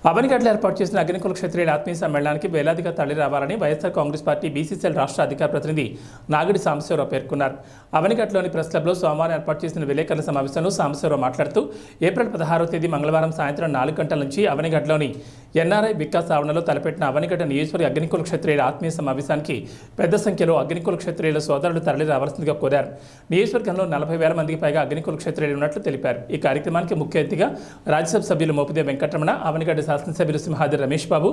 అవనిగడ్డలో ఏర్పాటు చేసిన అగ్నికుల క్షత్రియుల ఆత్మీయ సమ్మేళనానికి వేలాదిగా తరలి రావాలని వైఎస్ఆర్ కాంగ్రెస్ పార్టీ బీసీసీఎల్ రాష్ట్ర అధికార ప్రతినిధి నాగిడి సాంబశివరావు పేర్కొన్నారు. అవనిగడ్డలోని ప్రెస్ క్లబ్లో సోమవారం ఏర్పాటు చేసిన విలేకరుల సమావేశంలో సాంబశివరావు మాట్లాడుతూ ఏప్రిల్ 16వ తేదీ మంగళవారం సాయంత్రం 4 గంటల నుంచి అవనిగడ్డలోని ఎన్ఆర్ఐ వికాస్ ఆవరణలో తలపెట్టిన అవనిగడ్డ నియోజకవర్గ అగ్నికుల క్షత్రియుల ఆత్మీయ సమావేశానికి పెద్ద సంఖ్యలో అగ్నికుల క్షత్రియుల సోదరులు తరలి రావాల్సిందిగా కోరారు. నియోజకవర్గంలో 40,000 మందికి పైగా అగ్నికుల క్షత్రియులు ఉన్నట్లు తెలిపారు. ఈ కార్యక్రమానికి ముఖ్య అతిథిగా రాజ్యసభ సభ్యులు మోపిదే వెంకటరమణ, అవనిగడ్డ శాసనసభ్యులు సింహాద్రి రమేష్ బాబు,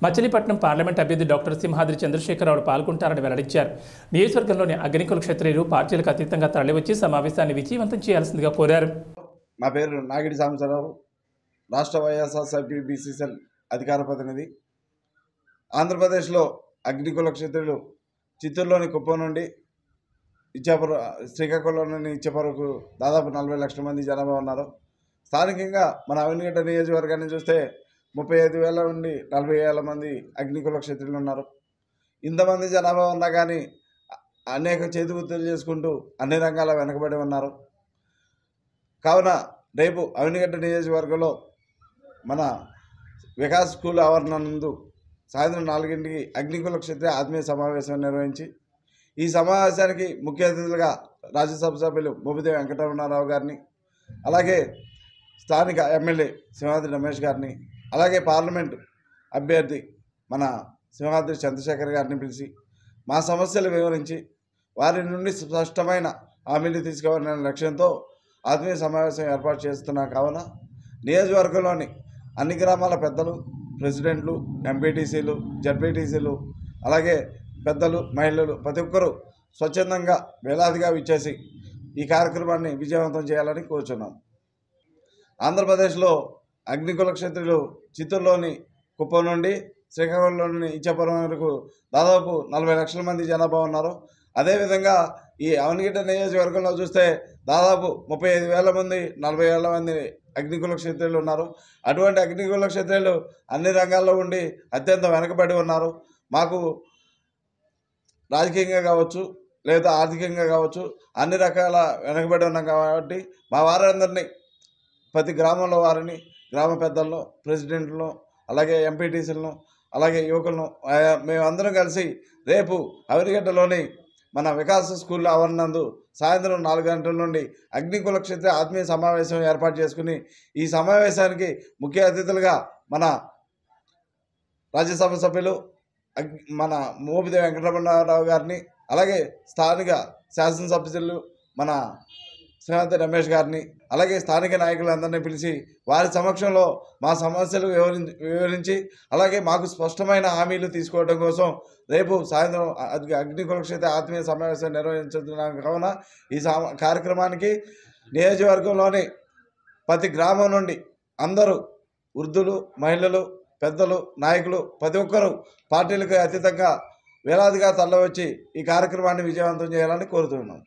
మచిలీపట్నం పార్లమెంట్ అభ్యర్థి డాక్టర్ సింహాద్రి చంద్రశేఖరరావు పాల్గొంటారని వెల్లడించారు. నియోజకవర్గంలోని అగ్నికుల క్షత్రియులు పార్టీలకు అతీతంగా తరలివచ్చి సమావేశాన్ని విజయవంతం చేయాల్సిందిగా కోరారు. నా పేరు నాగిడి సాంబశివరావు, రాష్ట్ర వైఎస్ఆర్సీపీ బీసీసీఎల్ అధికార ప్రతినిధి. ఆంధ్రప్రదేశ్లో అగ్నికుల క్షత్రియులు చిత్తూరులోని కుప్పం నుండి శ్రీకాకుళంలోని ఇచ్చేపరకు దాదాపు 40 లక్షల మంది జనాభా ఉన్నారు. స్థానికంగా మన అవనిగడ్డ నియోజకవర్గాన్ని చూస్తే 35,000 నుండి 40,000 మంది అగ్నికుల క్షత్రియులు ఉన్నారు. ఇంతమంది జనాభా ఉన్నా కానీ అనేక చేతి వృత్తులు చేసుకుంటూ అన్ని రంగాల వెనకబడి ఉన్నారు. కావున రేపు అవనిగడ్డ నియోజకవర్గంలో మన వికాస్ స్కూల్ ఆవరణ నందు సాయంత్రం 4 గంటలకి అగ్నికుల క్షత్రియ ఆత్మీయ సమావేశం నిర్వహించి ఈ సమావేశానికి ముఖ్య అతిథులుగా రాజ్యసభ సభ్యులు మోపిదే వెంకటరమణారావు గారిని, అలాగే స్థానిక ఎమ్మెల్యే సింహాద్రి రమేష్ గారిని, అలాగే పార్లమెంటు అభ్యర్థి మన సింహాద్రి చంద్రశేఖర్ గారిని పిలిచి మా సమస్యలు వివరించి వారి నుండి స్పష్టమైన హామీలు తీసుకోవాలనే లక్ష్యంతో ఆత్మీయ సమావేశం ఏర్పాటు చేస్తున్నాం. కావున నియోజకవర్గంలోని అన్ని గ్రామాల పెద్దలు, ప్రెసిడెంట్లు, ఎంపీటీసీలు, జడ్పీటీసీలు, అలాగే పెద్దలు, మహిళలు ప్రతి ఒక్కరూ స్వచ్ఛందంగా వేలాదిగా విచ్చేసి ఈ కార్యక్రమాన్ని విజయవంతం చేయాలని కోరుచున్నాం. ఆంధ్రప్రదేశ్లో అగ్నికుల క్షత్రియులు చిత్తూరులోని కుప్పం నుండి శ్రీకాకుళంలోని ఇచ్చేపురం వరకు దాదాపు 40 లక్షల మంది జనాభా ఉన్నారు. అదేవిధంగా ఈ అవనిగడ్డ నియోజకవర్గంలో చూస్తే దాదాపు 35,000 మంది 40,000 మంది అగ్నికుల క్షత్రియులు ఉన్నారు. అటువంటి అగ్నికుల క్షత్రియులు అన్ని రంగాల్లో ఉండి అత్యంత వెనకబడి ఉన్నారు. మాకు రాజకీయంగా కావచ్చు లేదా ఆర్థికంగా కావచ్చు అన్ని రకాల వెనకబడి ఉన్నాం. కాబట్టి మా వారందరినీ, ప్రతి గ్రామంలో వారిని, గ్రామ పెద్దలను, ప్రెసిడెంట్లను, అలాగే ఎంపీటీసీలను, అలాగే యువకులను మేమందరం కలిసి రేపు అవనిగడ్డలోని మన వికాస్ స్కూల్ ఆవరణందు సాయంత్రం 4 గంటల నుండి అగ్నికుల క్షత్రియ ఆత్మీయ సమావేశం ఏర్పాటు చేసుకుని ఈ సమావేశానికి ముఖ్య అతిథులుగా మన రాజ్యసభ సభ్యులు మన మోపిదే వెంకటరమణారావు గారిని, అలాగే స్థానిక శాసనసభ్యులు మన సింహాద్రి రమేష్ గారిని, అలాగే స్థానిక నాయకులందరినీ పిలిచి వారి సమక్షంలో మా సమస్యలు వివరించి అలాగే మాకు స్పష్టమైన హామీలు తీసుకోవడం కోసం రేపు సాయంత్రం అగ్నికుల క్షత్రియ ఆత్మీయ సమావేశం నిర్వహించుతున్నాం. కావున ఈ కార్యక్రమానికి నియోజకవర్గంలోని ప్రతి గ్రామం నుండి అందరూ వృద్ధులు, మహిళలు, పెద్దలు, నాయకులు ప్రతి ఒక్కరూ పార్టీలకు అతీతంగా వేలాదిగా తరలివచ్చి ఈ కార్యక్రమాన్ని విజయవంతం చేయాలని కోరుతున్నాం.